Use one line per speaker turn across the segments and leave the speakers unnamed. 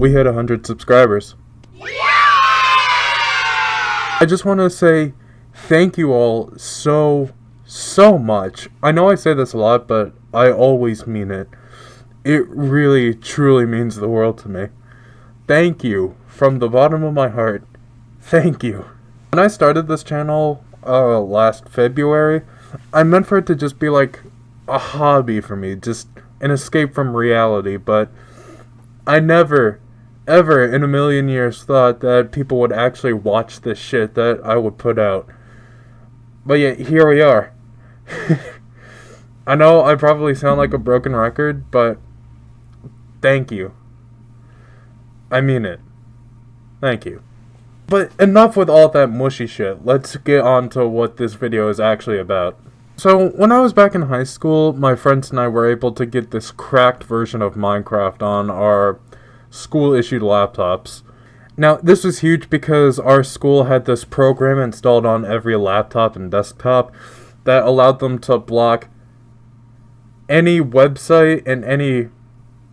we hit 100 subscribers. I just want to say thank you all so much. I know I say this a lot, but I always mean it. It really, truly means the world to me. Thank you from the bottom of my heart. Thank you. When I started this channel last February, I meant for it to just be like a hobby for me, just an escape from reality, but I never, ever in a million years thought that people would actually watch this shit that I would put out. But yet, here we are. I know I probably sound like a broken record, but thank you. I mean it. Thank you. But enough with all that mushy shit. Let's get on to what this video is actually about. So, when I was back in high school, my friends and I were able to get this cracked version of Minecraft on our school-issued laptops. Now, this was huge because our school had this program installed on every laptop and desktop that allowed them to block any website and any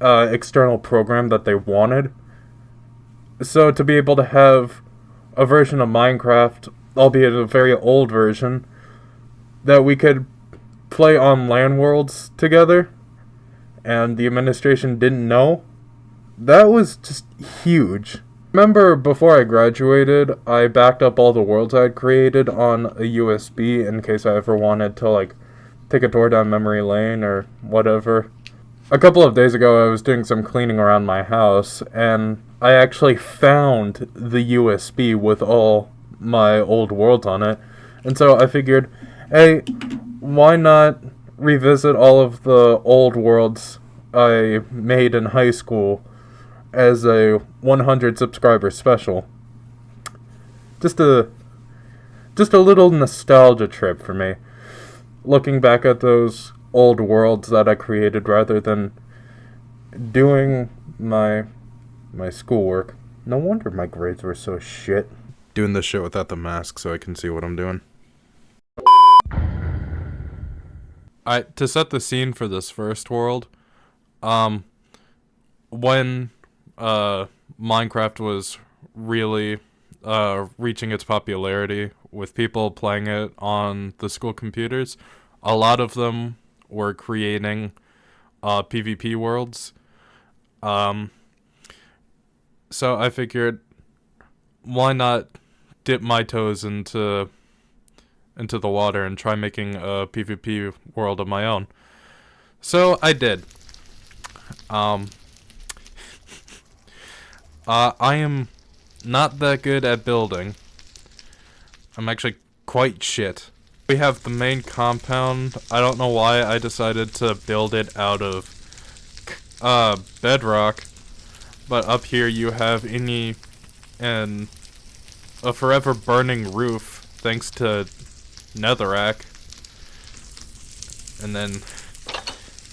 external program that they wanted. So, to be able to have a version of Minecraft, albeit a very old version, that we could play on LAN worlds together, and the administration didn't know, that was just huge. Remember, before I graduated, I backed up all the worlds I had created on a USB in case I ever wanted to, like, take a tour down memory lane or whatever. A couple of days ago, I was doing some cleaning around my house, and I actually found the USB with all my old worlds on it, and so I figured, hey, why not revisit all of the old worlds I made in high school as a 100 subscriber special? Just a little nostalgia trip for me, looking back at those old worlds that I created rather than doing my schoolwork. No wonder my grades were so shit. Doing this shit without the mask so I can see what I'm doing. To set the scene for this first world, when Minecraft was really reaching its popularity with people playing it on the school computers, a lot of them were creating PvP worlds. So I figured, why not dip my toes into the water and try making a PvP world of my own. So I did. I am not that good at building. I'm actually quite shit. We have the main compound. I don't know why I decided to build it out of bedrock, but up here you have a forever burning roof thanks to netherrack. And then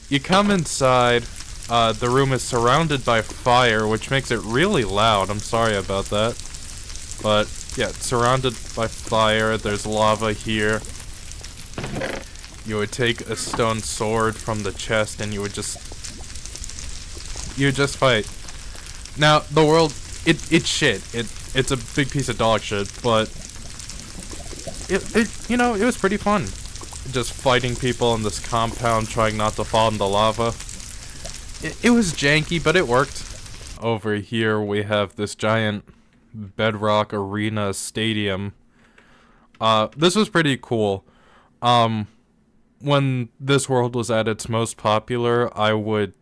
you come inside. The room is surrounded by fire, which makes it really loud. I'm sorry about that. But yeah, it's surrounded by fire. There's lava here. You would take a stone sword from the chest and you would just fight. Now, the world, it's shit. It's a big piece of dog shit, but it was pretty fun. Just fighting people in this compound, trying not to fall in the lava. It was janky, but it worked. Over here, we have this giant bedrock arena stadium. This was pretty cool. When this world was at its most popular, I would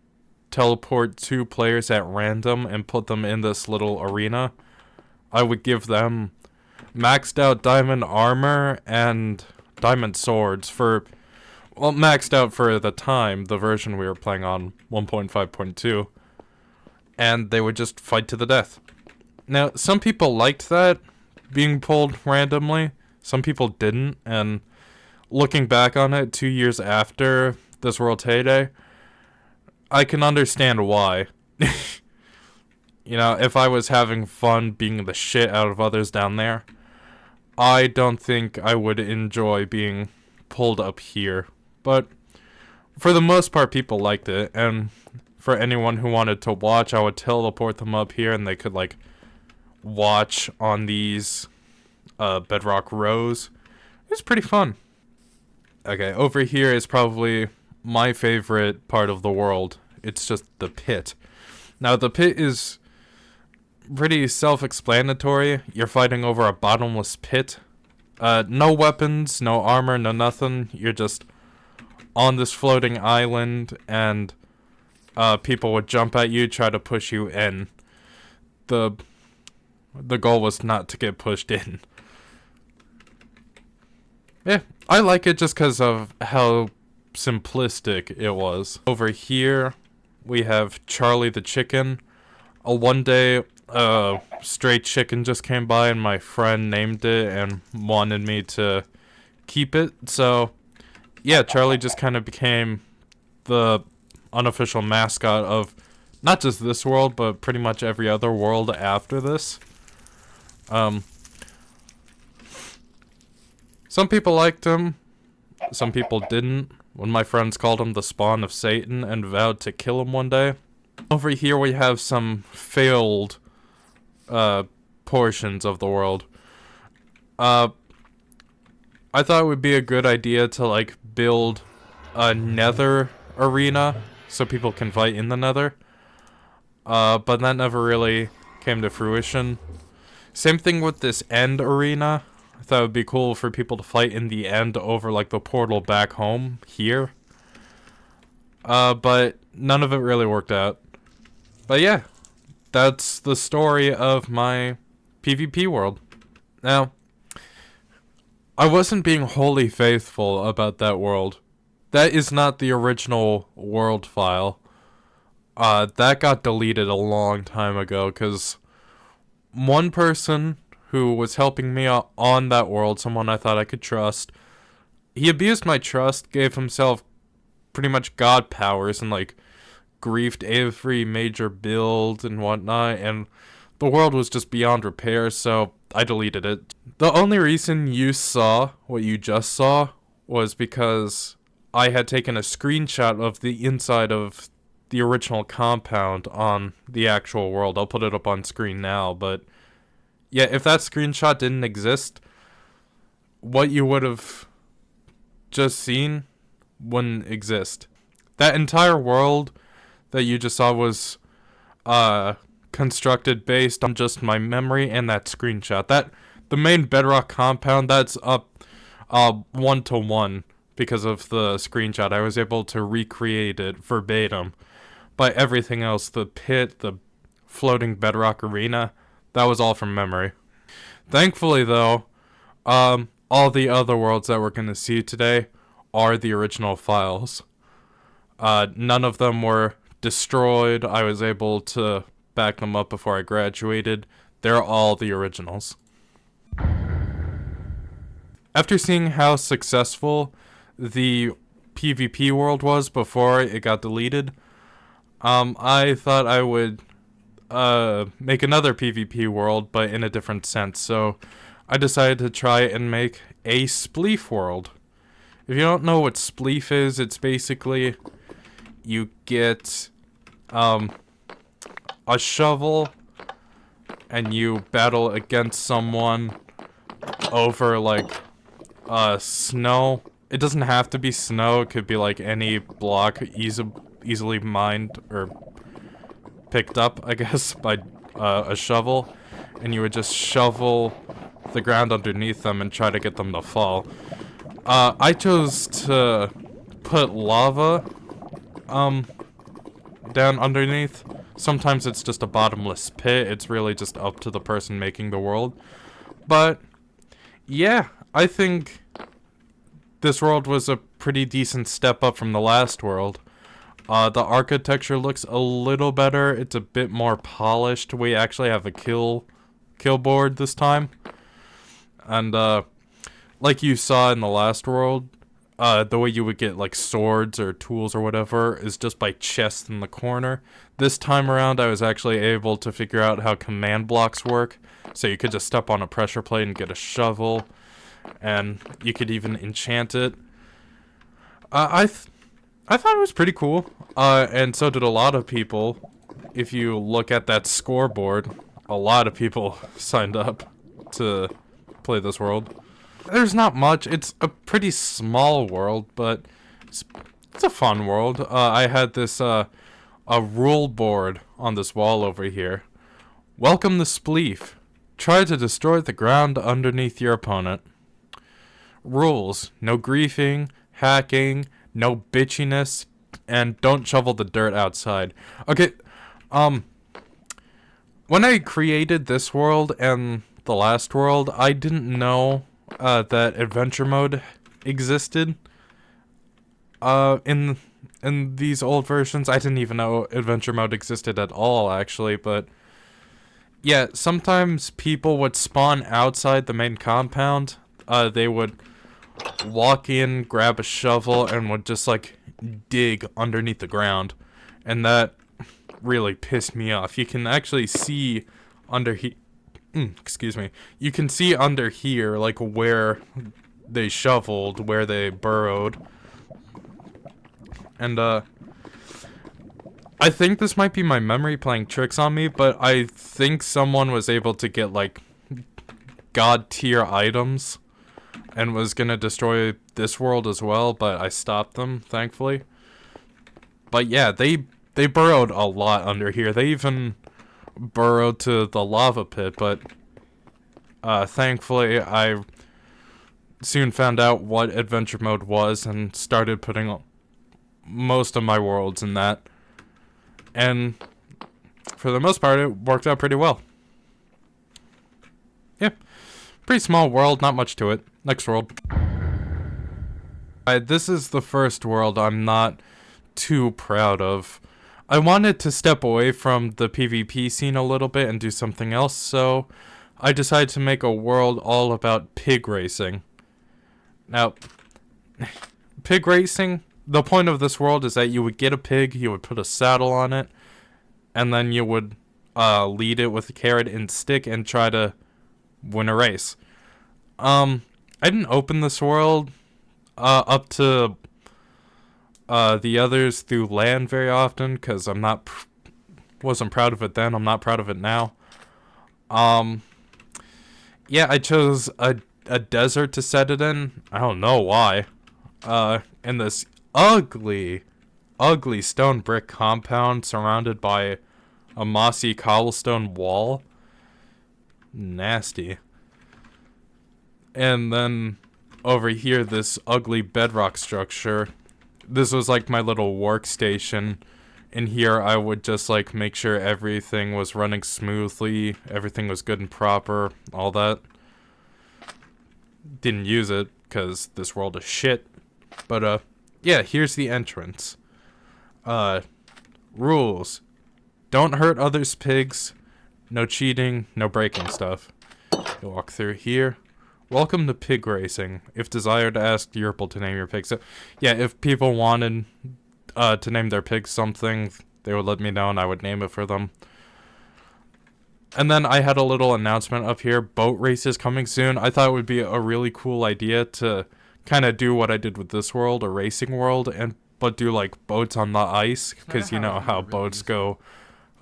teleport 2 players at random and put them in this little arena. I would give them maxed out diamond armor and diamond swords maxed out for the time, the version we were playing on 1.5.2, and they would just fight to the death. Now, some people liked that, being pulled randomly, some people didn't, and looking back on it 2 years after this world's heyday, I can understand why. If I was having fun being the shit out of others down there, I don't think I would enjoy being pulled up here. But for the most part, people liked it, and for anyone who wanted to watch. I would teleport them up here and they could like watch on these bedrock rows. It was pretty fun. Okay, over here is probably my favorite part of the world. It's just the pit. Now, the pit is pretty self-explanatory. You're fighting over a bottomless pit. No weapons, no armor, no nothing. You're just on this floating island, and people would jump at you, try to push you in. The goal was not to get pushed in. Yeah, I like it just because of how simplistic it was. Over here, we have Charlie the chicken. One day, a stray chicken just came by and my friend named it and wanted me to keep it. So, yeah, Charlie just kind of became the unofficial mascot of not just this world, but pretty much every other world after this. Some people liked him, some people didn't. When my friends called him the spawn of Satan and vowed to kill him one day. Over here we have some failed portions of the world. I thought it would be a good idea to like build a nether arena so people can fight in the nether. But that never really came to fruition. Same thing with this end arena. I thought it would be cool for people to fight in the end over like the portal back home here. But none of it really worked out. But yeah, that's the story of my PvP world. Now, I wasn't being wholly faithful about that world. That is not the original world file. That got deleted a long time ago because one person who was helping me on that world, someone I thought I could trust, he abused my trust, gave himself pretty much god powers, and like griefed every major build and whatnot, and the world was just beyond repair, so I deleted it. The only reason you saw what you just saw was because I had taken a screenshot of the inside of the original compound on the actual world. I'll put it up on screen now, but yeah, if that screenshot didn't exist, what you would have just seen wouldn't exist. That entire world that you just saw was constructed based on just my memory and that screenshot. That the main bedrock compound, that's up 1-to-1 because of the screenshot. I was able to recreate it verbatim. But everything else, the pit, the floating bedrock arena, that was all from memory. Thankfully, though, all the other worlds that we're going to see today are the original files. None of them were destroyed. I was able to back them up before I graduated. They're all the originals. After seeing how successful the PvP world was before it got deleted, I thought I would make another PvP world, but in a different sense. So I decided to try and make a spleef world. If you don't know what spleef is, it's basically you get a shovel and you battle against someone over like snow. It doesn't have to be snow, it could be like any block easily mined or picked up, I guess, by a shovel, and you would just shovel the ground underneath them and try to get them to fall. I chose to put lava down underneath. Sometimes it's just a bottomless pit. It's really just up to the person making the world. But yeah, I think this world was a pretty decent step up from the last world. The architecture looks a little better. It's a bit more polished. We actually have a kill board this time. And like you saw in the last world, the way you would get like swords or tools or whatever is just by chests in the corner. This time around I was actually able to figure out how command blocks work. So you could just step on a pressure plate and get a shovel. And you could even enchant it.
I thought it was pretty cool, and so did a lot of people. If you look at that scoreboard, a lot of people signed up to play this world. There's not much. It's a pretty small world, but it's, it's a fun world. I had this a rule board on this wall over here. Welcome the spleef. Try to destroy the ground underneath your opponent. Rules: no griefing, hacking, no bitchiness, and don't shovel the dirt outside. Okay, when I created this world and the last world, I didn't know that adventure mode existed. In these old versions, I didn't even know adventure mode existed at all, actually. But yeah, sometimes people would spawn outside the main compound. They would walk in, grab a shovel, and would just like dig underneath the ground, and that really pissed me off. You can actually see under here. Excuse me. You can see under here, like where they shoveled, where they burrowed. And, I think this might be my memory playing tricks on me, but I think someone was able to get, like, god tier items and was gonna destroy this world as well, but I stopped them, thankfully. But yeah, they burrowed a lot under here. They even burrowed to the lava pit, but, thankfully I soon found out what adventure mode was and started putting most of my worlds in that, and for the most part it worked out pretty well. Yeah, pretty small world, not much to it. Next world. This is the first world I'm not too proud of. I wanted to step away from the PvP scene a little bit and do something else, so I decided to make a world all about pig racing. Now, pig racing, the point of this world is that you would get a pig, you would put a saddle on it, and then you would lead it with a carrot and stick and try to win a race. I didn't open this world up to the others through land very often because I'm not wasn't proud of it then. I'm not proud of it now. Yeah, I chose a desert to set it in. I don't know why. In this ugly stone brick compound surrounded by a mossy cobblestone wall. Nasty. And then over here, this ugly bedrock structure. This was like my little workstation. In here, I would just like make sure everything was running smoothly, everything was good and proper, all that. Didn't use it because this world is shit. But yeah, here's the entrance. Rules: don't hurt others' pigs. No cheating, no breaking stuff. You walk through here. Welcome to pig racing. If desired, ask Yerple to name your pig. So, yeah, if people wanted to name their pig something, they would let me know and I would name it for them. And then I had a little announcement up here. Boat races coming soon. I thought it would be a really cool idea to kind of do what I did with this world, a racing world, but do like boats on the ice, because you know how boats go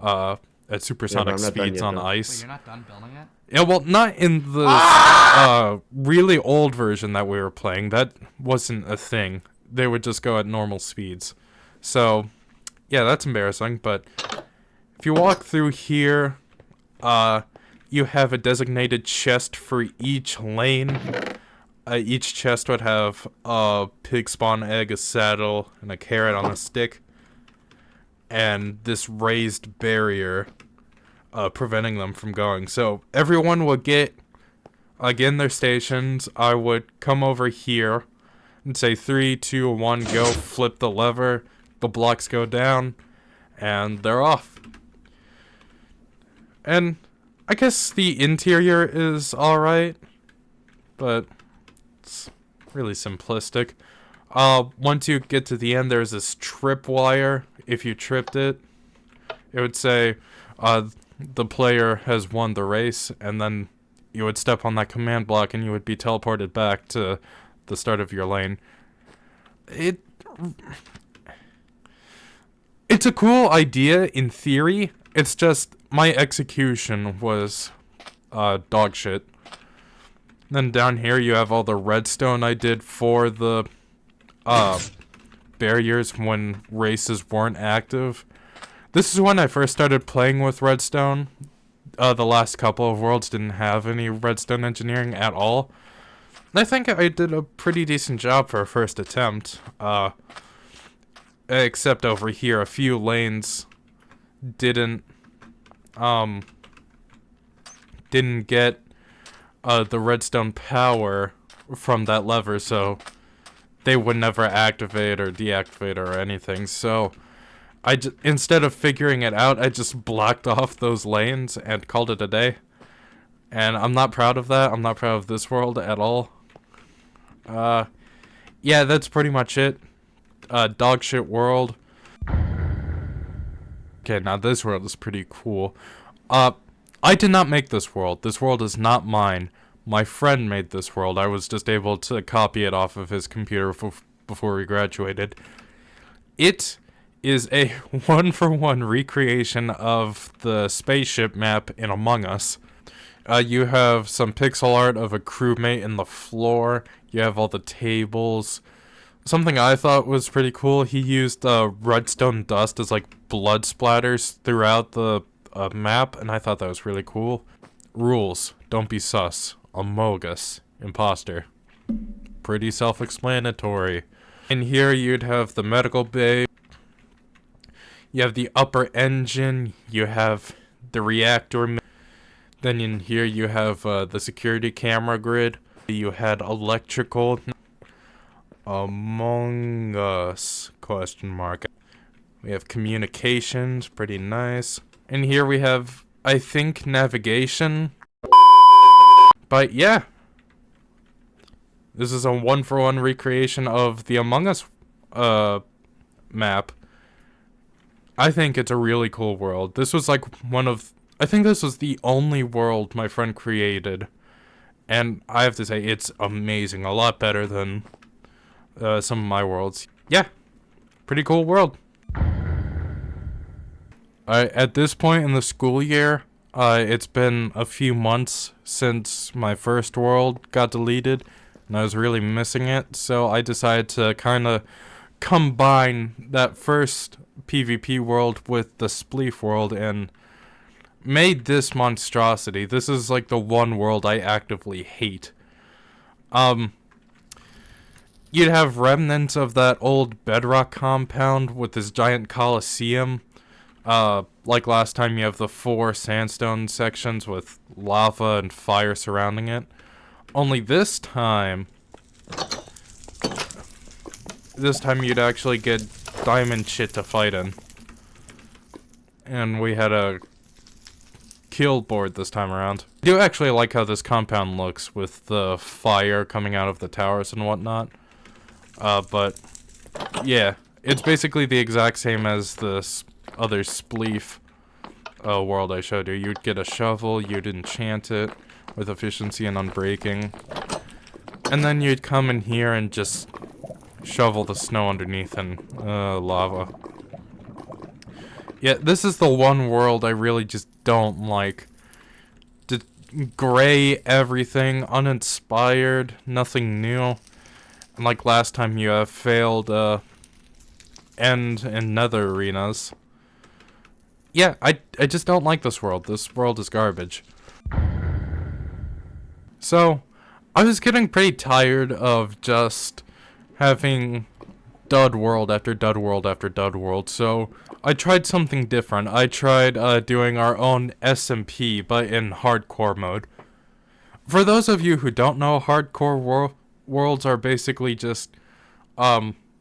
at supersonic speeds on ice.
Wait, you're not done building it?
Yeah, well, not in the really old version that we were playing. That wasn't a thing. They would just go at normal speeds. So, yeah, that's embarrassing. But if you walk through here, you have a designated chest for each lane. Each chest would have a pig spawn egg, a saddle, and a carrot on a stick. And this raised barrier preventing them from going. So everyone would get, again, their stations. I would come over here and say 3, 2, 1, go, flip the lever. The blocks go down, and they're off. And I guess the interior is alright, but it's really simplistic. Once you get to the end, there's this tripwire. If you tripped it, it would say the player has won the race, and then you would step on that command block and you would be teleported back to the start of your lane. It's a cool idea in theory. It's just my execution was dog shit. Then down here you have all the redstone I did for the barriers when races weren't active. This is when I first started playing with redstone. The last couple of worlds didn't have any redstone engineering at all. And I think I did a pretty decent job for a first attempt. Except over here, a few lanes didn't get the redstone power from that lever, so they would never activate or deactivate or anything. So instead of figuring it out, I just blocked off those lanes and called it a day. And I'm not proud of that. I'm not proud of this world at all. Yeah, that's pretty much it. Dog shit world. Okay, now this world is pretty cool. I did not make this world. This world is not mine. My friend made this world. I was just able to copy it off of his computer before we graduated. It is a one-for-one recreation of the spaceship map in Among Us. You have some pixel art of a crewmate in the floor. You have all the tables. Something I thought was pretty cool, he used redstone dust as like blood splatters throughout the map, and I thought that was really cool. Rules: don't be sus. Amogus. Imposter. Pretty self-explanatory. In here you'd have the medical bay. You have the upper engine. You have the reactor. Then in here you have the security camera grid. You had electrical. Among Us, question mark. We have communications, pretty nice. And here we have, I think, navigation. But yeah. This is a one-for-one recreation of the Among Us map. I think it's a really cool world. This was like I think this was the only world my friend created. And I have to say, it's amazing. A lot better than some of my worlds. Yeah, pretty cool world. At this point in the school year, it's been a few months since my first world got deleted, and I was really missing it, so I decided to kind of combine that first PvP world with the Spleef world and made this monstrosity. This is like the one world I actively hate. You'd have remnants of that old bedrock compound with this giant coliseum. Like last time, you have the 4 sandstone sections with lava and fire surrounding it. Only this time you'd actually get diamond shit to fight in. And we had a kill board this time around. I do actually like how this compound looks with the fire coming out of the towers and whatnot. But yeah, it's basically the exact same as this other Spleef world I showed you. You'd get a shovel, you'd enchant it with efficiency and unbreaking, and then you'd come in here and just shovel the snow underneath and lava. Yeah, this is the one world I really just don't like. Gray everything, uninspired, nothing new. And like last time, you have failed end and nether arenas. Yeah, I just don't like this world. This world is garbage. So, I was getting pretty tired of just having dud world after dud world after dud world, so I tried something different. I tried doing our own SMP, but in hardcore mode. For those of you who don't know, hardcore worlds are basically just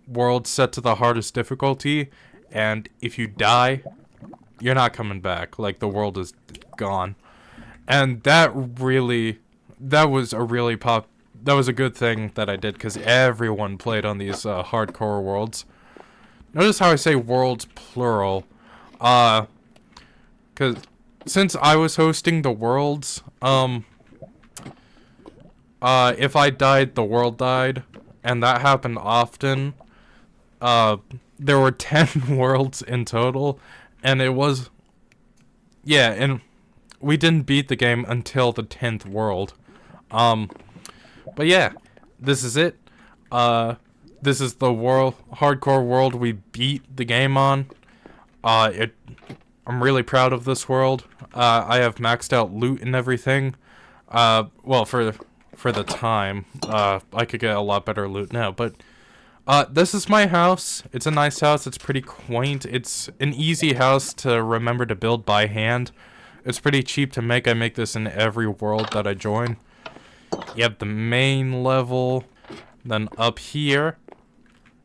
worlds set to the hardest difficulty, and if you die, you're not coming back. Like, the world is gone. And that was a good thing that I did, because everyone played on these hardcore worlds. Notice how I say worlds plural. Because since I was hosting the worlds, if I died, the world died, and that happened often. there were 10 worlds in total, and it was, yeah, and we didn't beat the game until the 10th world. But yeah, this is it. This is the hardcore world we beat the game on. I'm really proud of this world. I have maxed out loot and everything. Well, for the time, I could get a lot better loot now, but this is my house. It's a nice house. It's pretty quaint. It's an easy house to remember to build by hand. It's pretty cheap to make. I make this in every world that I join. You have the main level. Then up here,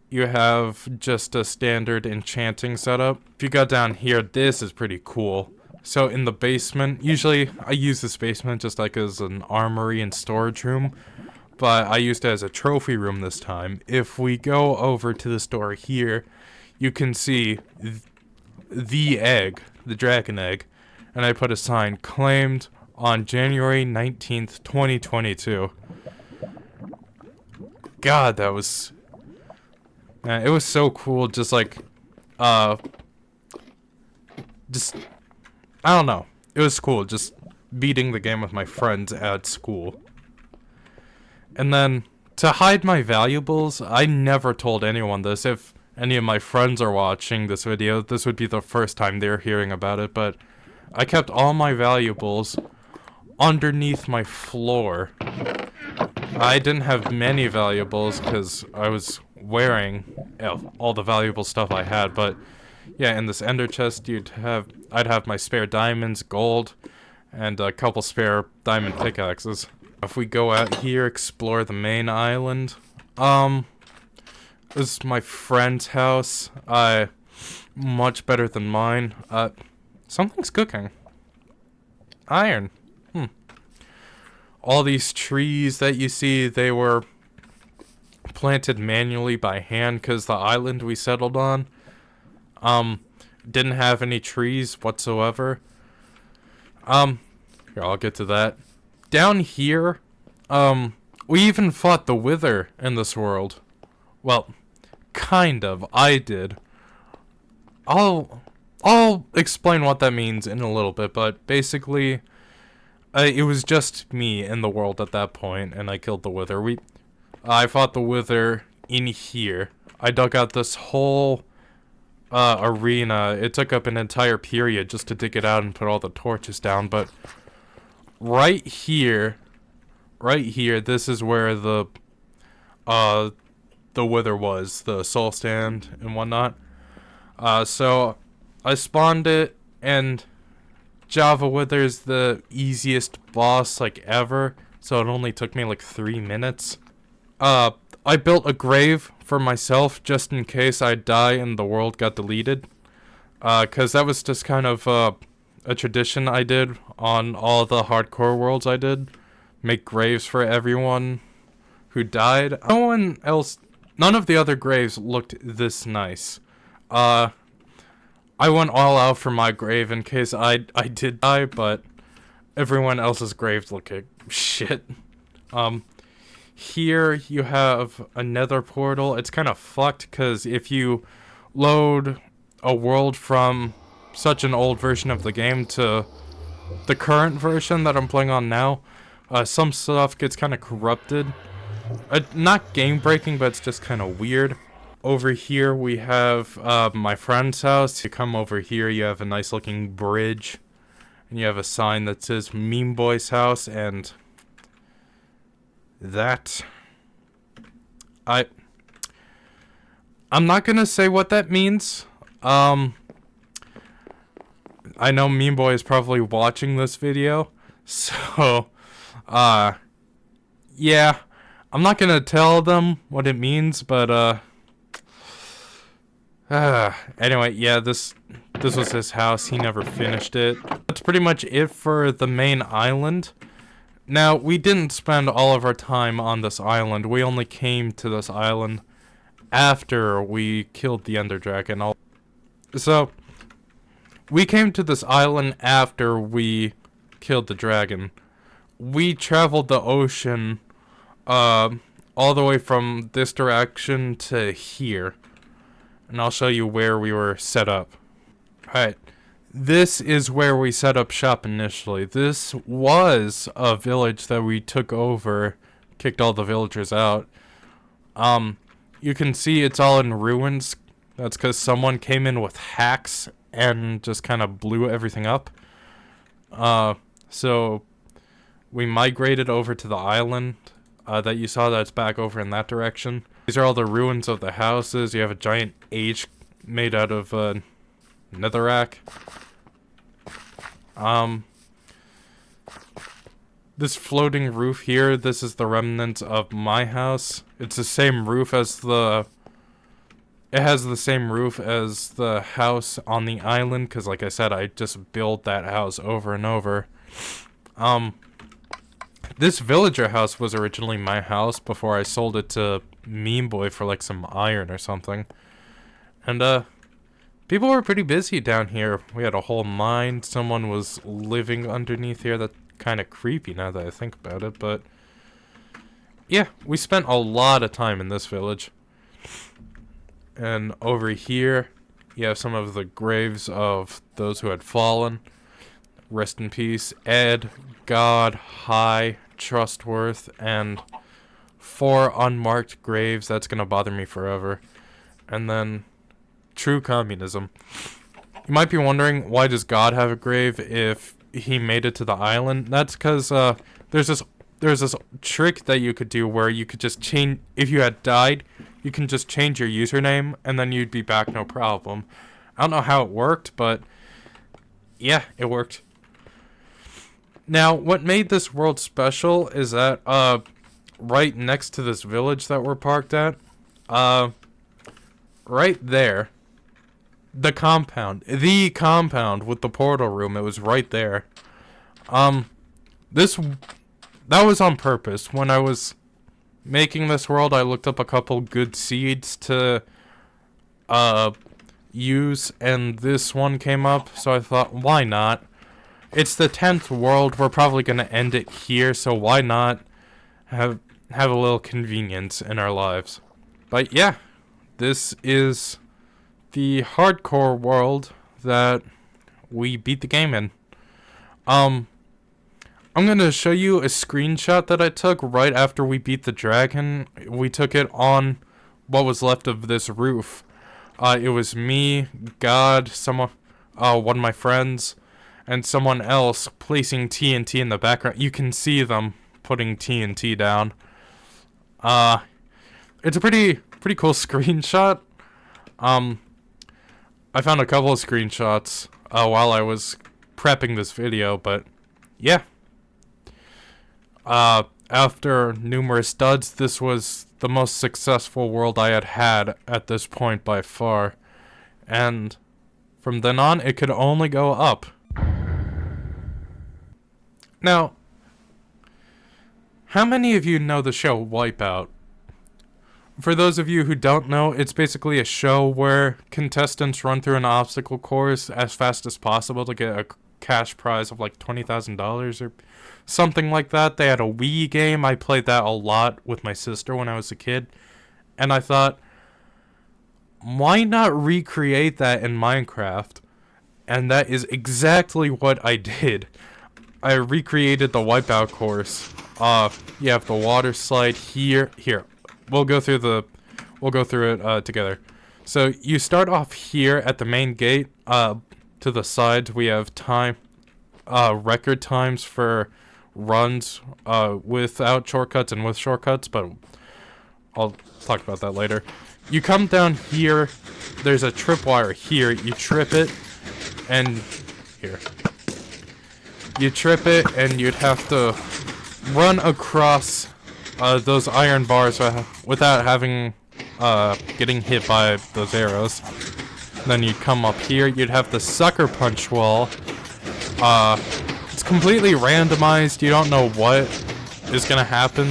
you have just a standard enchanting setup. If you go down here, this is pretty cool. So in the basement, usually I use this basement just like as an armory and storage room, but I used it as a trophy room this time. If we go over to this door here, you can see the egg, the dragon egg, and I put a sign, claimed on January 19th, 2022. God, that was... Man, it was so cool, just like, just, I don't know. It was cool, just beating the game with my friends at school. And then, to hide my valuables, I never told anyone this. If any of my friends are watching this video, this would be the first time they're hearing about it, but I kept all my valuables underneath my floor. I didn't have many valuables because I was wearing all the valuable stuff I had, but yeah, in this ender chest I'd have my spare diamonds, gold, and a couple spare diamond pickaxes. If we go out here, explore the main island, this is my friend's house. Much better than mine. Something's cooking. Iron. All these trees that you see, they were planted manually by hand because the island we settled on didn't have any trees whatsoever. Here, I'll get to that. Down here, we even fought the Wither in this world. Well, kind of. I did. I'll explain what that means in a little bit, but basically, it was just me in the world at that point, and I killed the Wither. I fought the Wither in here. I dug out this whole arena. It took up an entire period just to dig it out and put all the torches down, but right here, this is where the Wither was, the soul stand and whatnot. So I spawned it, and Java Wither's the easiest boss like ever, so it only took me like 3 minutes. I built a grave for myself just in case I die and the world got deleted. Cause that was just kind of a tradition I did on all the hardcore worlds I did. Make graves for everyone who died. None of the other graves looked this nice. I went all out for my grave in case I did die, but everyone else's graves look like shit. Here you have a nether portal. It's kind of fucked because if you load a world from such an old version of the game to the current version that I'm playing on now, some stuff gets kind of corrupted. Not game breaking, but it's just kind of weird. Over here we have my friend's house. You come over here, you have a nice looking bridge, and you have a sign that says Meme Boy's house, and that I'm not gonna say what that means. I know Meme Boy is probably watching this video, so yeah, I'm not gonna tell them what it means, but anyway, yeah, this was his house. He never finished it. That's pretty much it for the main island. Now, we didn't spend all of our time on this island. We only came to this island after we killed the Ender Dragon. So, we came to this island after we killed the dragon. We traveled the ocean all the way from this direction to here. and I'll show you where we were set up. Alright, this is where we set up shop initially. This was a village that we took over, kicked all the villagers out. You can see it's all in ruins. That's because someone came in with hacks and just kind of blew everything up. So we migrated over to the island that you saw that's back over in that direction. These are all the ruins of the houses. You have a giant H made out of netherrack. This floating roof here, this is the remnant of my house. It's the same roof as it has the same roof as the house on the island, because like I said, I just built that house over and over. This villager house was originally my house before I sold it to Meme Boy for like some iron or something. And people were pretty busy down here. We had a whole mine. Someone was living underneath here. That's kind of creepy now that I think about it, but yeah, we spent a lot of time in this village. And over here, you have some of the graves of those who had fallen. Rest in peace, Ed, God, High, Trustworth, and 4 unmarked graves. That's gonna bother me forever. And then True Communism. You might be wondering, why does God have a grave if he made it to the island? That's because there's this trick that you could do where you could just change, if you had died, you can just change your username and then you'd be back no problem. I don't know how it worked, but yeah, it worked. Now, what made this world special is that right next to this village that we're parked at, right there, the compound with the portal room, it was right there. That was on purpose. When I was making this world, I looked up a couple good seeds to use, and this one came up, so I thought, why not? It's the 10th world, we're probably going to end it here, so why not have a little convenience in our lives? But yeah, this is the hardcore world that we beat the game in. I'm going to show you a screenshot that I took right after we beat the dragon. We took it on what was left of this roof. It was me, God, one of my friends, and someone else placing TNT in the background. You can see them putting TNT down. It's a pretty cool screenshot. I found a couple of screenshots while I was prepping this video, but yeah. After numerous duds, this was the most successful world I had at this point by far. And from then on, it could only go up. Now, how many of you know the show Wipeout? For those of you who don't know, it's basically a show where contestants run through an obstacle course as fast as possible to get a cash prize of like $20,000 or something like that. They had a Wii game. I played that a lot with my sister when I was a kid. And I thought, why not recreate that in Minecraft? And that is exactly what I did. I recreated the Wipeout course. You have the water slide here. We'll go through it together. So you start off here at the main gate. To the sides we have record times for runs without shortcuts and with shortcuts, but I'll talk about that later. You come down here, there's a tripwire here, you trip it, and here. You trip it, and you'd have to run across those iron bars without having getting hit by those arrows. Then you'd come up here, you'd have the sucker punch wall. It's completely randomized, you don't know what is gonna happen,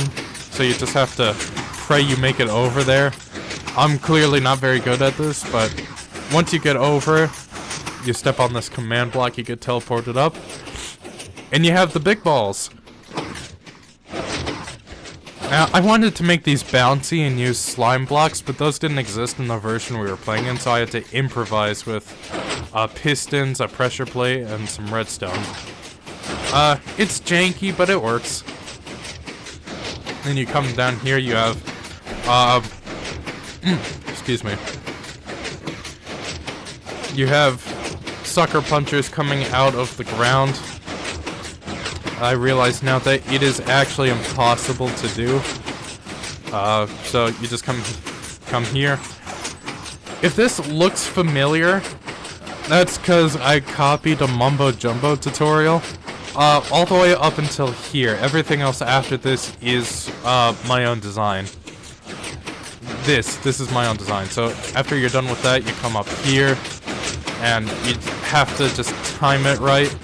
so you just have to pray you make it over there. I'm clearly not very good at this, but once you get over, you step on this command block, you get teleported up, and you have the big balls. I wanted to make these bouncy and use slime blocks, but those didn't exist in the version we were playing in, so I had to improvise with pistons, a pressure plate, and some redstone. It's janky, but it works. Then you come down here, you have, excuse me. You have sucker punchers coming out of the ground. I realize now that it is actually impossible to do. So you just come here. If this looks familiar, that's because I copied a Mumbo Jumbo tutorial. All the way up until here. Everything else after this is my own design. This is my own design. So after you're done with that, you come up here, and you have to just time it right.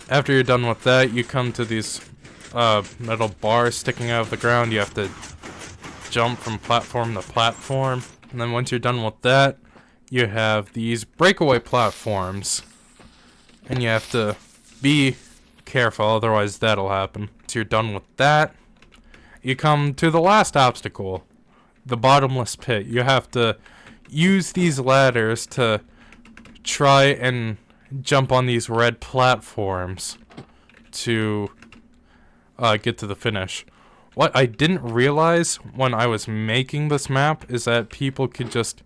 After you're done with that, you come to these metal bars sticking out of the ground. You have to jump from platform to platform. And then once you're done with that, you have these breakaway platforms. And you have to be careful, otherwise that'll happen. So you're done with that, you come to the last obstacle, the bottomless pit. You have to use these ladders to try and jump on these red platforms to get to the finish. What I didn't realize when I was making this map is that people could just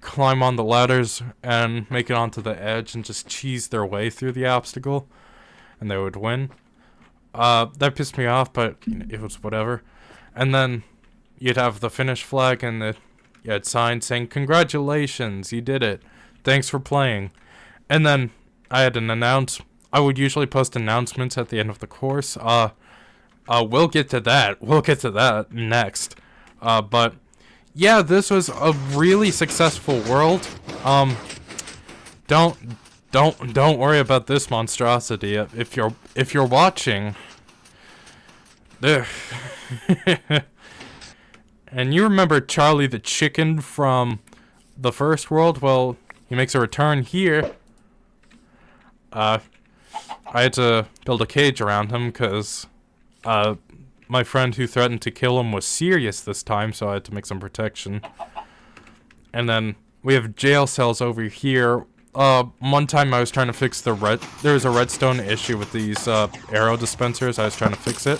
climb on the ladders and make it onto the edge and just cheese their way through the obstacle, and they would win. That pissed me off, but it was whatever. And then you'd have the finish flag, and you had signs saying, "Congratulations, you did it. Thanks for playing." And then I had I would usually post announcements at the end of the course. We'll get to that. We'll get to that next. But yeah, this was a really successful world. Don't worry about this monstrosity. If you're watching, and you remember Charlie the chicken from the first world, well, he makes a return here. I had to build a cage around him because my friend who threatened to kill him was serious this time, so I had to make some protection. And then we have jail cells over here. One time I was trying to fix there was a redstone issue with these arrow dispensers. I was trying to fix it.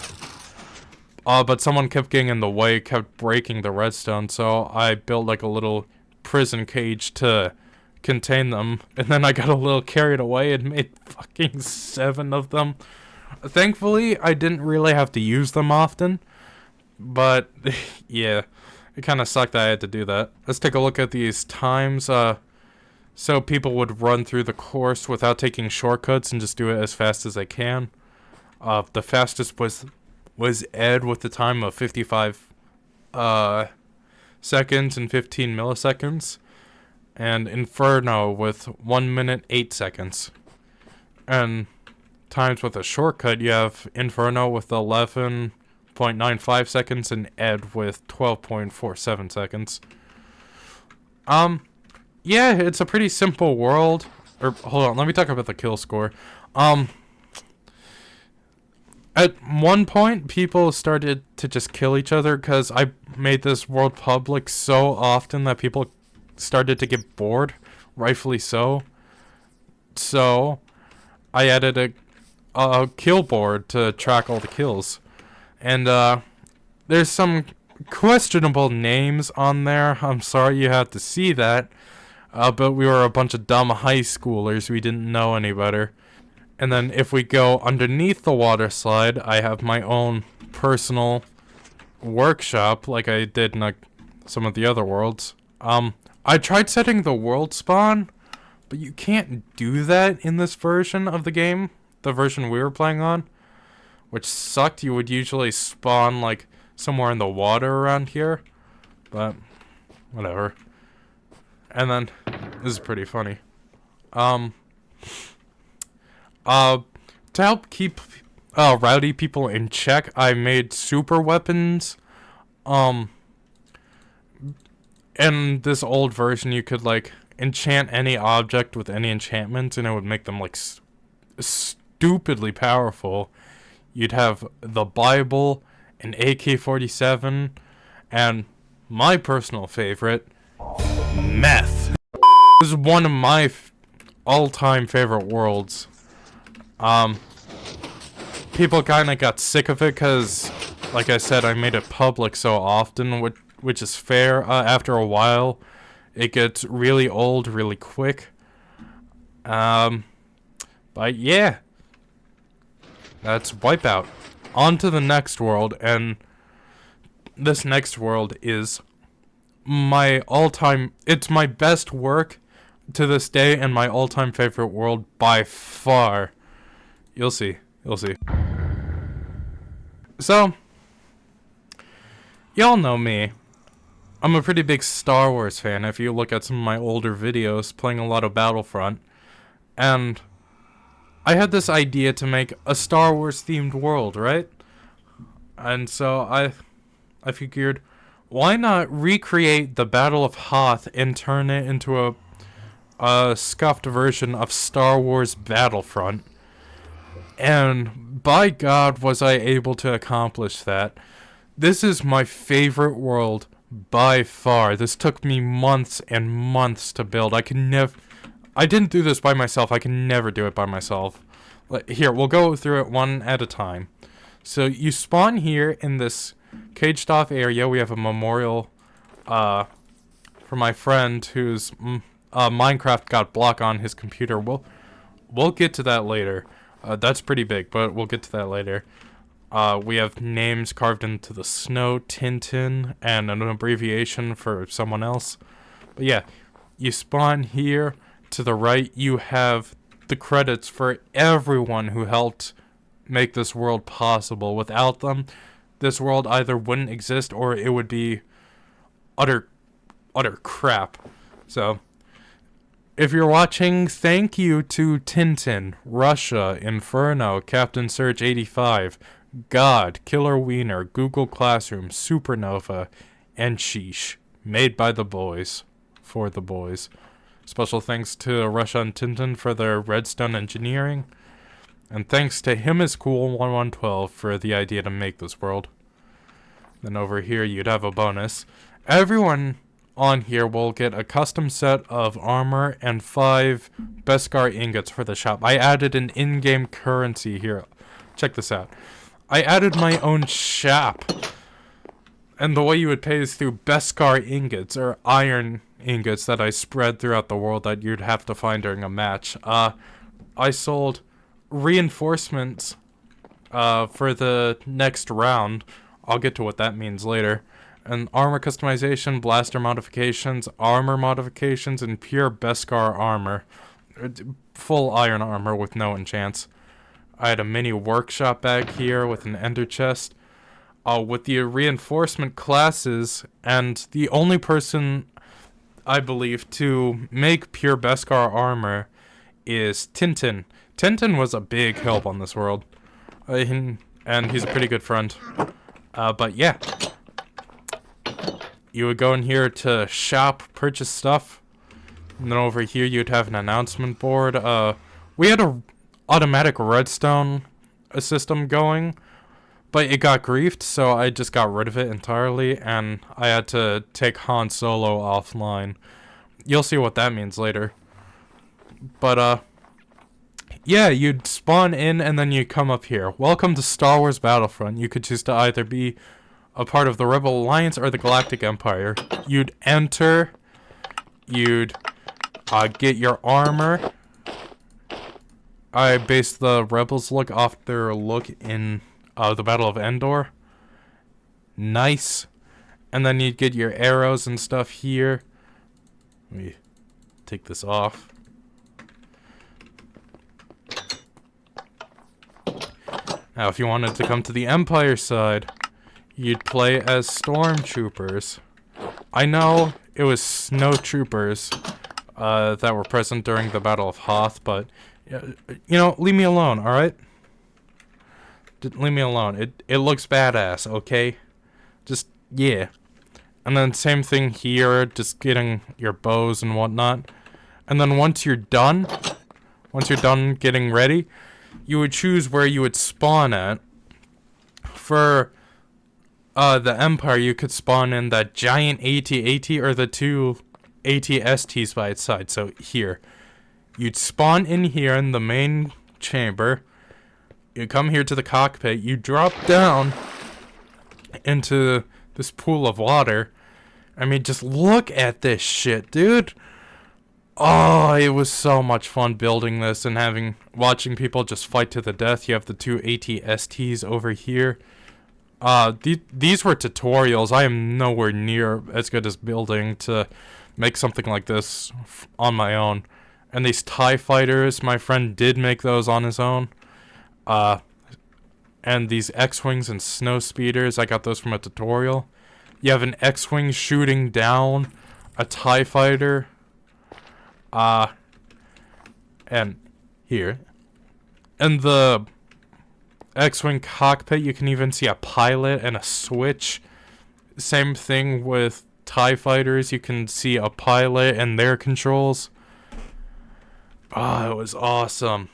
But someone kept getting in the way, kept breaking the redstone, so I built like a little prison cage to contain them. And then I got a little carried away and made fucking 7 of them. Thankfully, I didn't really have to use them often, but yeah, it kind of sucked that I had to do that. Let's take a look at these times. So people would run through the course without taking shortcuts and just do it as fast as they can. The fastest was Ed with the time of 55 seconds and 15 milliseconds, and Inferno with 1 minute 8 seconds. And times with a shortcut, you have Inferno with 11.95 seconds and Ed with 12.47 seconds. Yeah, it's a pretty simple world. Or hold on, let me talk about the kill score. At one point, people started to just kill each other because I made this world public so often that people started to get bored, rightfully so. So I added a kill board to track all the kills. And there's some questionable names on there. I'm sorry you had to see that. But we were a bunch of dumb high schoolers. We didn't know any better. And then if we go underneath the water slide, I have my own personal workshop like I did in some of the other worlds. I tried setting the world spawn, but you can't do that in this version of the game. The version we were playing on, which sucked. You would usually spawn like somewhere in the water around here, but whatever. And then this is pretty funny. To help keep rowdy people in check, I made super weapons. In this old version, you could like enchant any object with any enchantment, and it would make them like stupidly powerful. You'd have the Bible an AK-47, and my personal favorite, meth. This is one of my all-time favorite worlds. People kind of got sick of it because, like I said, I made it public so often, which is fair. After a while, it gets really old really quick. But yeah, that's Wipeout. On to the next world, and this next world is my all-time, it's my best work to this day and my all-time favorite world by far. You'll see. So, y'all know me. I'm a pretty big Star Wars fan if you look at some of my older videos, playing a lot of Battlefront. And I had this idea to make a Star Wars themed world, right? And so I figured, why not recreate the Battle of Hoth and turn it into a scuffed version of Star Wars Battlefront? And by God was I able to accomplish that. This is my favorite world by far. This took me months and months to build. I didn't do this by myself. I can never do it by myself. Here, we'll go through it one at a time. So you spawn here in this caged off area. We have a memorial for my friend whose Minecraft got blocked on his computer. We'll get to that later. That's pretty big, but we'll get to that later. We have names carved into the snow, Tintin, and an abbreviation for someone else. But yeah, you spawn here. To the right, you have the credits for everyone who helped make this world possible. Without them, this world either wouldn't exist or it would be utter crap. So, if you're watching, thank you to Tintin, Russia, Inferno, Captain Surge 85, God, Killer Wiener, Google Classroom, Supernova, and Sheesh. Made by the boys. For the boys. Special thanks to Russia and Tintin for their redstone engineering. And thanks to him is cool 1112 for the idea to make this world. Then over here you'd have a bonus. Everyone on here will get a custom set of armor and 5 Beskar ingots for the shop. I added an in-game currency here. Check this out. I added my own shop. And the way you would pay is through Beskar ingots, or iron ingots that I spread throughout the world that you'd have to find during a match. I sold reinforcements for the next round. I'll get to what that means later. And armor customization, blaster modifications, armor modifications, and pure Beskar armor. Full iron armor with no enchants. I had a mini workshop bag here with an ender chest. With the reinforcement classes, and the only person, I believe, to make pure Beskar armor is Tintin. Tintin was a big help on this world. And he's a pretty good friend. But yeah. You would go in here to shop, purchase stuff. And then over here you'd have an announcement board. We had a automatic redstone system going, but it got griefed, so I just got rid of it entirely, and I had to take Han Solo offline. You'll see what that means later. But, yeah, you'd spawn in, and then you come up here. Welcome to Star Wars Battlefront. You could choose to either be a part of the Rebel Alliance or the Galactic Empire. You'd enter, you'd get your armor. I based the Rebels look off their look in the Battle of Endor. Nice. And then you'd get your arrows and stuff here. Let me take this off. Now, if you wanted to come to the Empire side, you'd play as Stormtroopers. I know it was snow troopers that were present during the Battle of Hoth, but you know, leave me alone, alright? Leave me alone. It looks badass, okay? Just, yeah. And then same thing here, just getting your bows and whatnot. And then once you're done getting ready, you would choose where you would spawn at. For the Empire, you could spawn in that giant AT-AT or the two AT-STs by its side. So here, you'd spawn in here in the main chamber. You come here to the cockpit. You drop down into this pool of water. I mean, just look at this shit, dude. Oh, it was so much fun building this and watching people just fight to the death. You have the two AT-STs over here. These were tutorials. I am nowhere near as good as building to make something like this on my own. And these TIE fighters, my friend did make those on his own. And these X-Wings and snow speeders, I got those from a tutorial. You have an X-Wing shooting down a TIE fighter. And here. In the X-Wing cockpit, you can even see a pilot and a switch. Same thing with TIE fighters. You can see a pilot and their controls. It was awesome.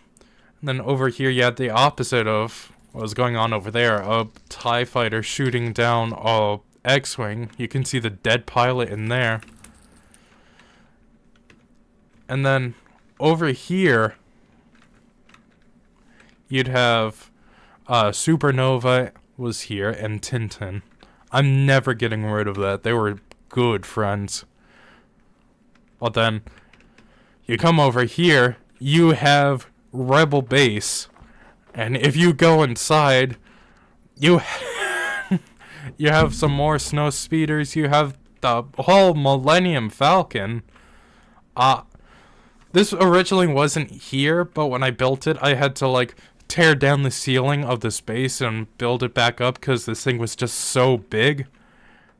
And then over here, you had the opposite of what was going on over there. A TIE fighter shooting down a X-Wing. You can see the dead pilot in there. And then over here, you'd have Supernova was here and Tintin. I'm never getting rid of that. They were good friends. Well then, you come over here, you have Rebel Base. And if you go inside, you you have some more snow speeders. You have the whole Millennium Falcon. This originally wasn't here, but when I built it, I had to like tear down the ceiling of the space and build it back up because this thing was just so big.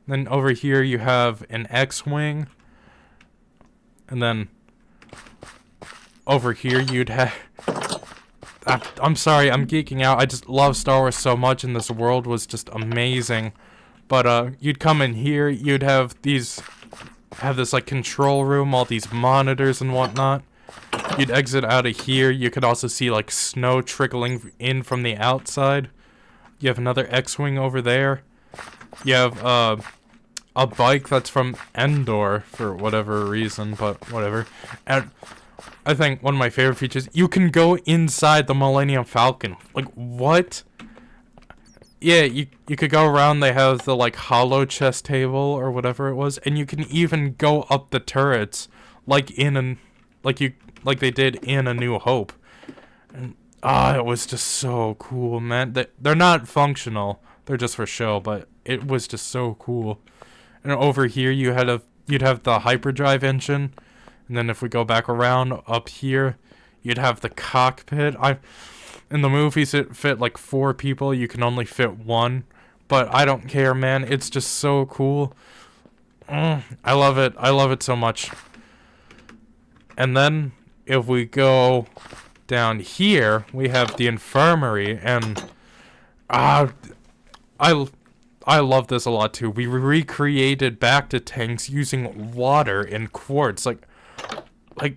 Then over here you have an X-Wing. And then over here you'd have... I'm sorry, I'm geeking out. I just love Star Wars so much and this world was just amazing. But you'd come in here, you'd have this like control room, all these monitors and whatnot. You'd exit out of here. You could also see like snow trickling in from the outside. You have another X-Wing over there. You have a bike that's from Endor for whatever reason, but whatever. And I think one of my favorite features, you can go inside the Millennium Falcon. Like, what? Yeah, you could go around. They have the like hollow chess table or whatever it was, and you can even go up the turrets like like they did in A New Hope. And it was just so cool, man. They're not functional. They're just for show, but it was just so cool. And over here you'd have the hyperdrive engine. And then if we go back around up here, you'd have the cockpit. In the movies it fit like 4 people. You can only fit 1. But I don't care, man. It's just so cool. I love it. I love it so much. And then if we go down here, we have the infirmary. And I love this a lot too. We recreated Bacta tanks using water and quartz. I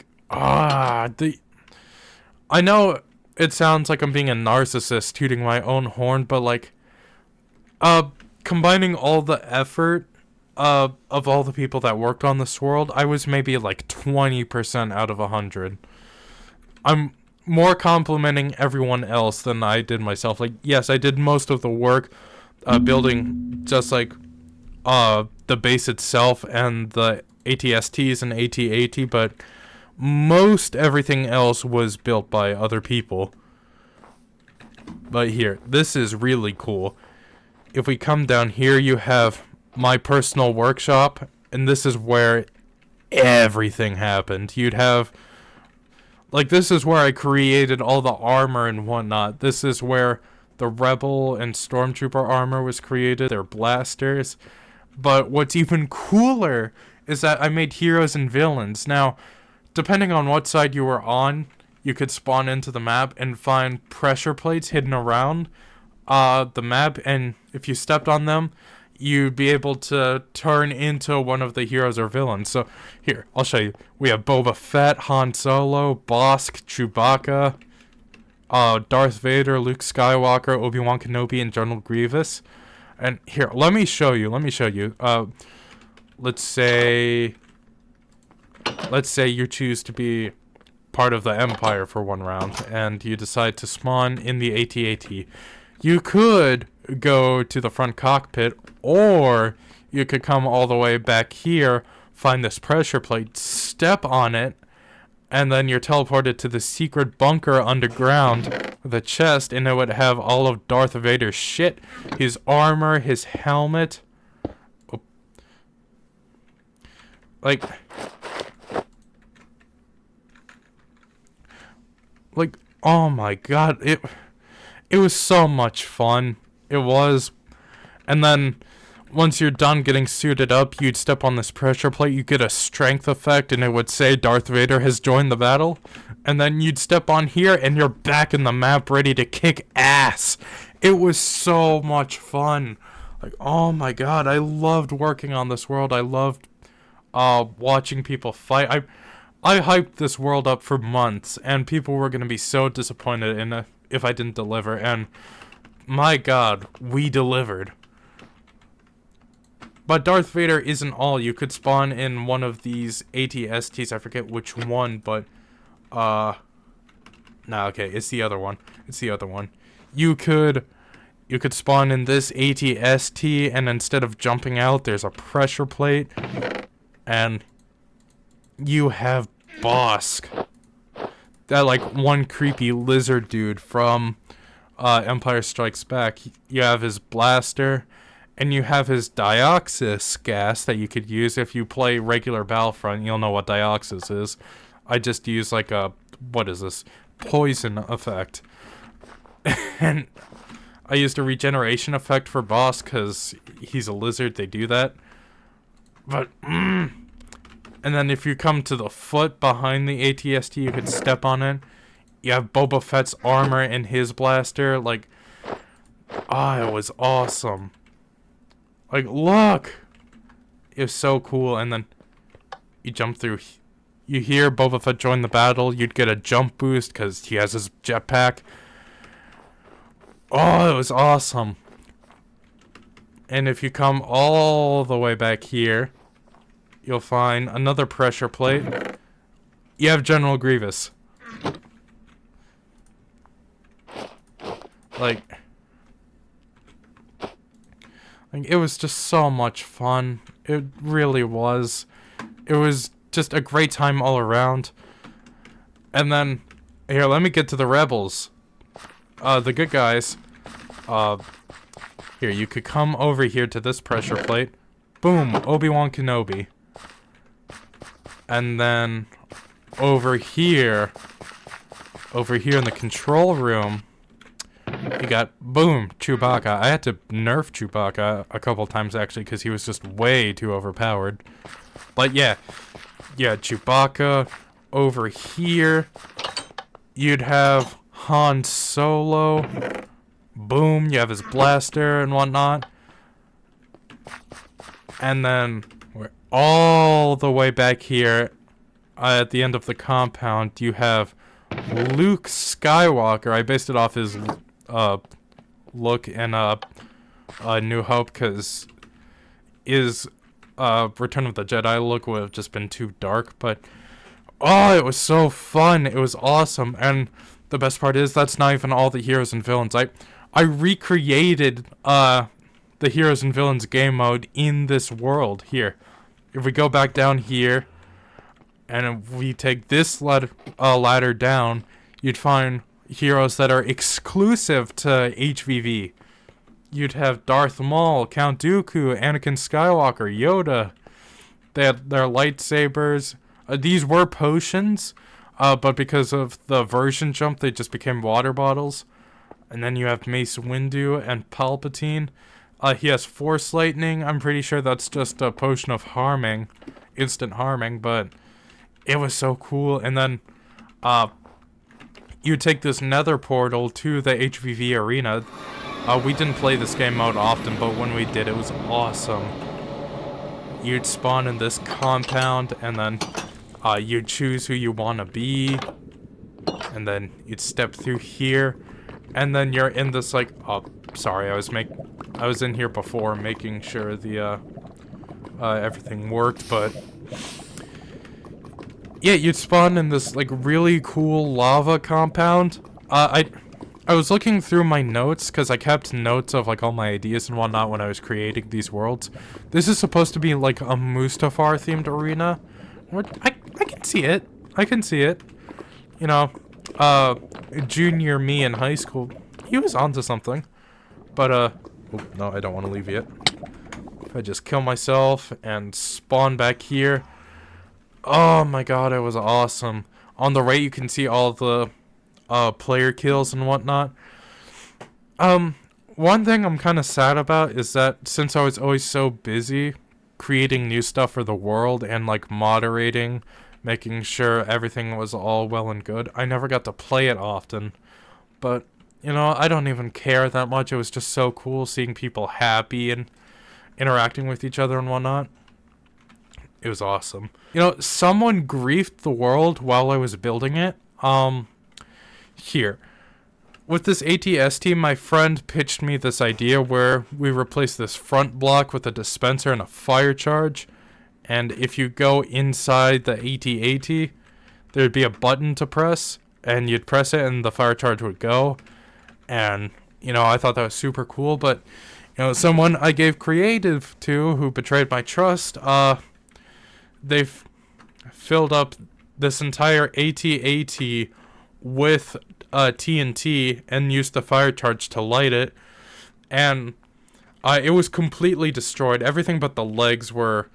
know it sounds like I'm being a narcissist tooting my own horn, but like, combining all the effort of all the people that worked on this world, I was maybe like 20% out of 100. I'm more complimenting everyone else than I did myself. Like, yes, I did most of the work, building just like, the base itself and the ATSTs and AT-AT, but most everything else was built by other people. But here, this is really cool. If we come down here, you have my personal workshop, and this is where everything happened. You'd have, like, this is where I created all the armor and whatnot. This is where the Rebel and Stormtrooper armor was created, their blasters. But what's even cooler is that I made heroes and villains. Now, depending on what side you were on, you could spawn into the map and find pressure plates hidden around the map, and if you stepped on them, you'd be able to turn into one of the heroes or villains. So, here, I'll show you. We have Boba Fett, Han Solo, Bossk, Chewbacca, Darth Vader, Luke Skywalker, Obi-Wan Kenobi, and General Grievous. And here, let me show you. Let's say you choose to be part of the Empire for one round, and you decide to spawn in the AT-AT. You could go to the front cockpit, or you could come all the way back here, find this pressure plate, step on it, and then you're teleported to the secret bunker underground with a chest, and it would have all of Darth Vader's shit, his armor, his helmet. Like, oh my god, it was so much fun. It was. And then once you're done getting suited up, you'd step on this pressure plate, you get a strength effect, and it would say Darth Vader has joined the battle. And then you'd step on here, and you're back in the map ready to kick ass. It was so much fun. Like, oh my god, I loved working on this world. I loved watching people fight. I hyped this world up for months, and people were going to be so disappointed if I didn't deliver, and my god, we delivered. But Darth Vader isn't all. You could spawn in one of these AT-STs, I forget which one, but, nah, okay, it's the other one. You could spawn in this AT-ST, and instead of jumping out, there's a pressure plate, and you have Bossk. That, like, one creepy lizard dude from Empire Strikes Back. You have his blaster, and you have his Dioxis gas that you could use if you play regular Battlefront. You'll know what Dioxis is. I just use, like, what is this? Poison effect. And I used a regeneration effect for Bossk, because he's a lizard, they do that. But, and then if you come to the foot behind the AT-ST, you could step on it. You have Boba Fett's armor and his blaster. Like, it was awesome. Like, look! It was so cool. And then you jump through. You hear Boba Fett join the battle. You'd get a jump boost because he has his jetpack. Oh, it was awesome. And if you come all the way back here, you'll find another pressure plate. You have General Grievous. Like, it was just so much fun. It really was. It was just a great time all around. And then, here, let me get to the rebels. The good guys. Here, you could come over here to this pressure plate. Boom, Obi-Wan Kenobi. And then over here in the control room, you got, boom, Chewbacca. I had to nerf Chewbacca a couple times, actually, because he was just way too overpowered. But yeah, Chewbacca. Over here, you'd have Han Solo. Boom, you have his blaster and whatnot. And then we're all the way back here at the end of the compound. You have Luke Skywalker. I based it off his look in New Hope, because his Return of the Jedi look would have just been too dark. But oh, it was so fun. It was awesome. And the best part is that's not even all the heroes and villains. I recreated the heroes and villains game mode in this world here. If we go back down here, and if we take this ladder down, you'd find heroes that are exclusive to HVV. You'd have Darth Maul, Count Dooku, Anakin Skywalker, Yoda. They had their lightsabers. These were potions, but because of the version jump, they just became water bottles. And then you have Mace Windu and Palpatine. He has Force Lightning. I'm pretty sure that's just a potion of harming, instant harming, but it was so cool. And then you take this nether portal to the HVV arena. We didn't play this game mode often, but when we did, it was awesome. You'd spawn in this compound, and then you'd choose who you want to be, and then you'd step through here, and then you're in this like, oh, sorry, I was in here before making sure the everything worked, but yeah, you'd spawn in this like really cool lava compound. I was looking through my notes because I kept notes of like all my ideas and whatnot when I was creating these worlds. This is supposed to be like a Mustafar themed arena. I can see it. I can see it. You know, junior me in high school, he was onto something. But oh, no, I don't want to leave yet. If I just kill myself and spawn back here. Oh my god, it was awesome. On the right you can see all the player kills and whatnot. One thing I'm kind of sad about is that since I was always so busy creating new stuff for the world and like moderating, making sure everything was all well and good, I never got to play it often. But, you know, I don't even care that much. It was just so cool seeing people happy and interacting with each other and whatnot. It was awesome. You know, someone griefed the world while I was building it. Here. With this ATST, my friend pitched me this idea where we replace this front block with a dispenser and a fire charge. And if you go inside the AT-AT, there'd be a button to press. And you'd press it and the fire charge would go. And, you know, I thought that was super cool. But, you know, someone I gave creative to who betrayed my trust, they've filled up this entire AT-AT with TNT and used the fire charge to light it, and it was completely destroyed. Everything but the legs were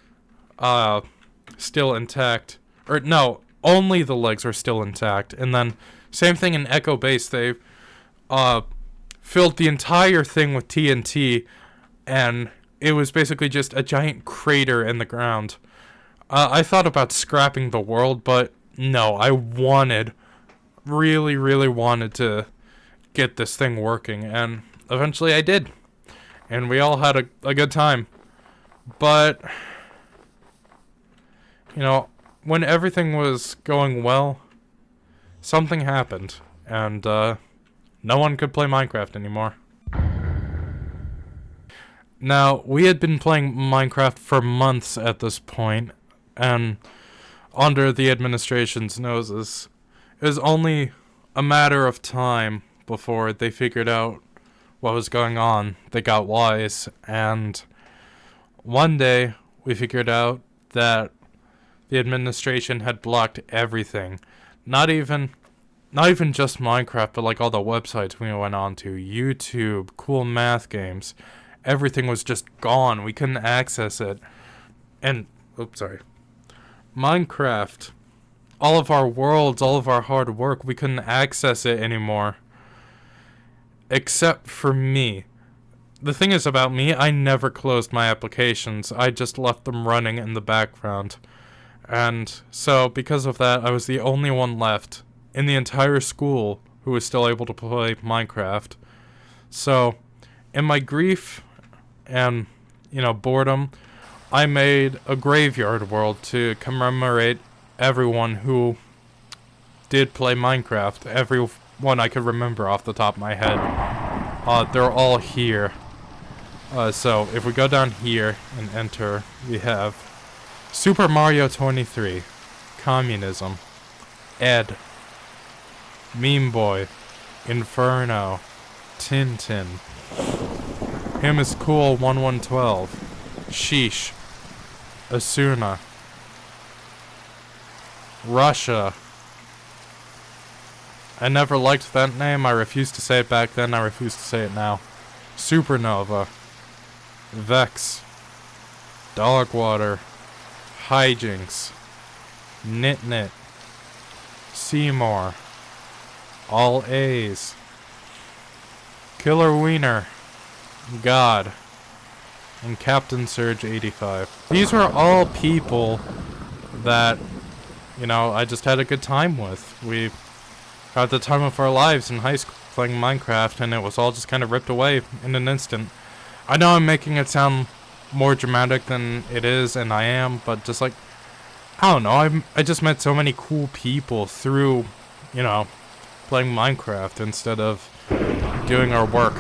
still intact. Or no, only the legs were still intact. And then same thing in Echo Base. They filled the entire thing with TNT, and it was basically just a giant crater in the ground. I thought about scrapping the world, but no, I really wanted to get this thing working, and eventually I did. And we all had a good time. But, you know, when everything was going well, something happened, and no one could play Minecraft anymore. Now, we had been playing Minecraft for months at this point, and under the administration's noses, it was only a matter of time before they figured out what was going on. They got wise, and one day we figured out that the administration had blocked everything. Not even just Minecraft, but like all the websites we went on to, YouTube, cool math games. Everything was just gone. We couldn't access it. And, oops, sorry. Minecraft, all of our worlds, all of our hard work, we couldn't access it anymore. Except for me. The thing is about me, I never closed my applications. I just left them running in the background. And so, because of that, I was the only one left in the entire school who was still able to play Minecraft. So, in my grief and, you know, boredom, I made a graveyard world to commemorate everyone who did play Minecraft. Everyone I could remember off the top of my head. They're all here. So if we go down here and enter, we have Super Mario 23, Communism, Ed, Meme Boy, Inferno, Tintin, Him is Cool 1112, Sheesh, Asuna, Russia. I never liked that name. I refused to say it back then. I refuse to say it now. Supernova, Vex, Dogwater, Hijinks, Nit, Seymour, All A's, Killer Wiener, God, and Captain Surge 85. These were all people that, you know, I just had a good time with. We had the time of our lives in high school playing Minecraft, and it was all just kind of ripped away in an instant. I know I'm making it sound more dramatic than it is, and I am, but just like, I don't know, I just met so many cool people through, you know, playing Minecraft instead of doing our work.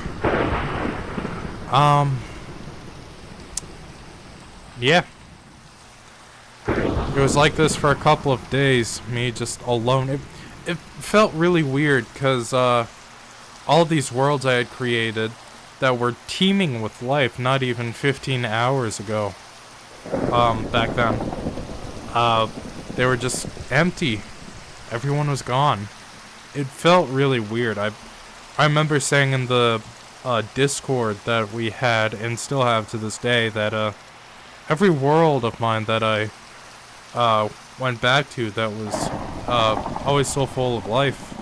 Yeah. It was like this for a couple of days, me just alone. It felt really weird, because, all these worlds I had created that were teeming with life not even 15 hours ago, back then, they were just empty. Everyone was gone. It felt really weird. I remember saying in the, Discord that we had, and still have to this day, that, every world of mine that I, went back to that was, always so full of life,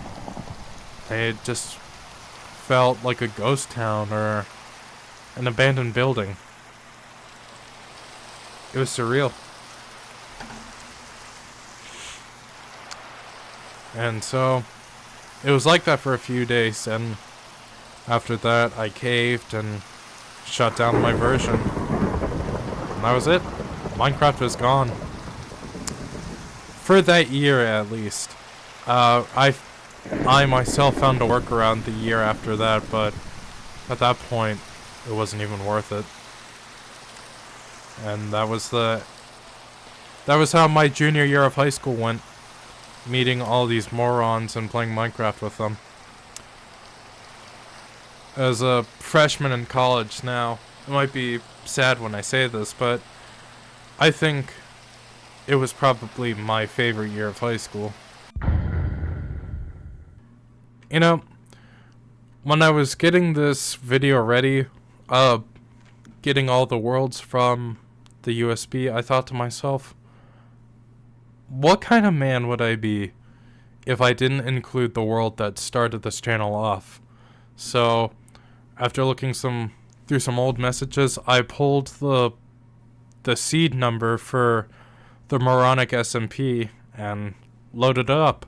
it just felt like a ghost town or an abandoned building. It was surreal. And so, it was like that for a few days, and after that I caved and shut down my version. And that was it. Minecraft was gone. For that year, at least. I myself found a workaround the year after that, but at that point, it wasn't even worth it. And that was how my junior year of high school went. Meeting all these morons and playing Minecraft with them. As a freshman in college now, it might be sad when I say this, but I think it was probably my favorite year of high school. You know, when I was getting this video ready, getting all the worlds from the USB, I thought to myself, what kind of man would I be if I didn't include the world that started this channel off? So, after looking through some old messages, I pulled the seed number for the Moronic SMP and loaded it up.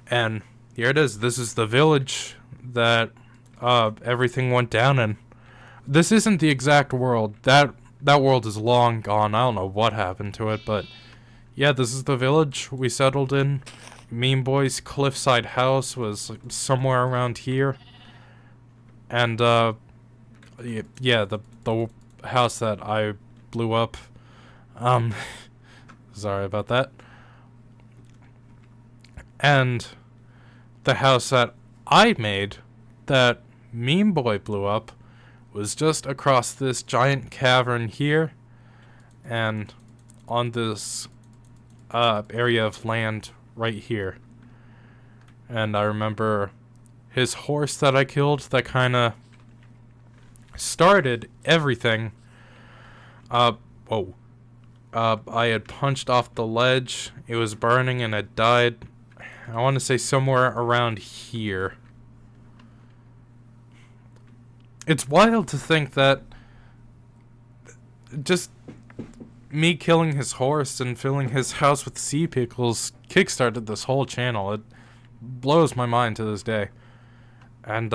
And here it is. This is the village that everything went down in. This isn't the exact world. That world is long gone. I don't know what happened to it, but yeah, this is the village we settled in. Meme Boy's cliffside house was somewhere around here. And yeah, the house that I blew up. Sorry about that. And the house that I made, that Meme Boy blew up, was just across this giant cavern here, and on this area of land right here. And I remember his horse that I killed that kind of started everything. Whoa. I had punched off the ledge. It was burning and it died. I want to say somewhere around here. It's wild to think that just me killing his horse and filling his house with sea pickles kickstarted this whole channel. It blows my mind to this day. And,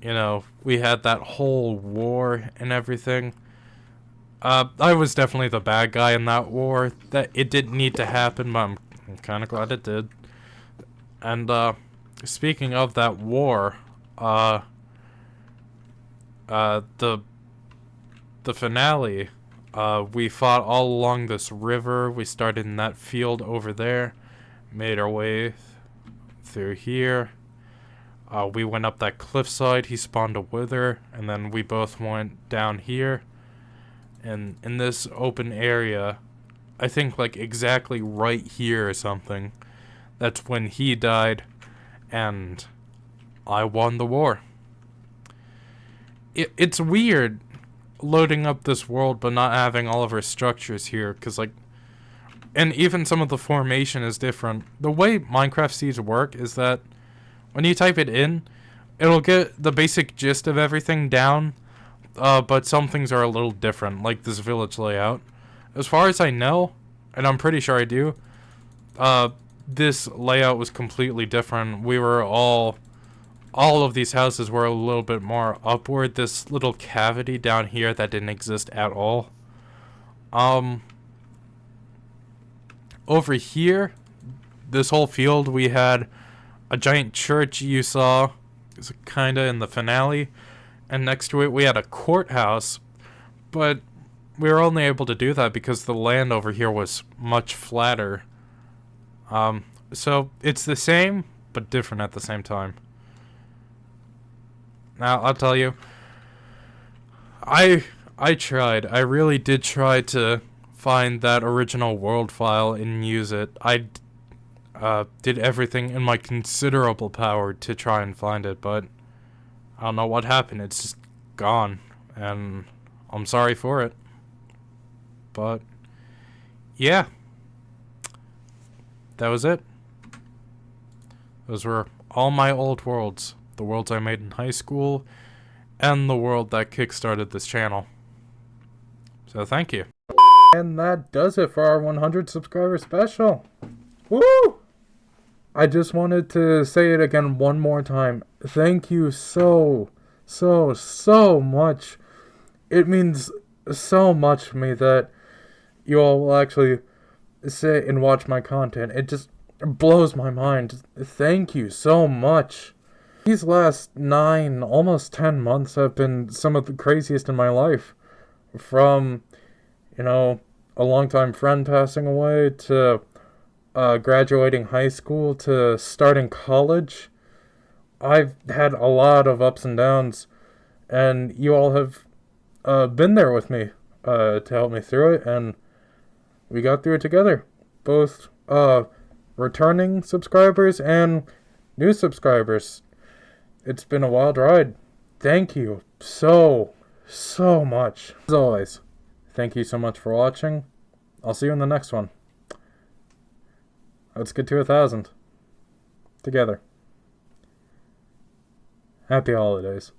you know, we had that whole war and everything. I was definitely the bad guy in that war. That it didn't need to happen, but I'm kind of glad it did. And, speaking of that war, the finale, we fought all along this river. We started in that field over there, made our way through here. We went up that cliffside. He spawned a wither, and then we both went down here. And in this open area, I think like exactly right here or something, that's when he died, and I won the war. It's weird loading up this world but not having all of our structures here, because like, and even some of the formation is different. The way Minecraft seeds work is that when you type it in, it'll get the basic gist of everything down, but some things are a little different, like this village layout. As far as I know, and I'm pretty sure I do, this layout was completely different. We were all of these houses were a little bit more upward. This little cavity down here that didn't exist at all. Over here, this whole field, we had a giant church you saw is kinda in the finale, and next to it we had a courthouse, but we were only able to do that because the land over here was much flatter. So it's the same, but different at the same time. Now, I'll tell you, I tried. I really did try to find that original world file and use it. I did everything in my considerable power to try and find it, but I don't know what happened. It's just gone, and I'm sorry for it. But yeah, that was it. Those were all my old worlds. The worlds I made in high school, and the world that kickstarted this channel. So thank you.
And that does it for our 100 subscriber special. Woo! I just wanted to say it again one more time. Thank you so much. It means so much to me that you all will actually sit and watch my content. It just blows my mind. Thank you so much. These last 9, almost 10 months have been some of the craziest in my life. From, a longtime friend passing away to graduating high school to starting college. I've had a lot of ups and downs, and you all have been there with me to help me through it, and we got through it together. Both returning subscribers and new subscribers. It's been a wild ride. Thank you so much. As always, thank you so much for watching. I'll see you in the next one. Let's get to 1,000. Together. Happy holidays.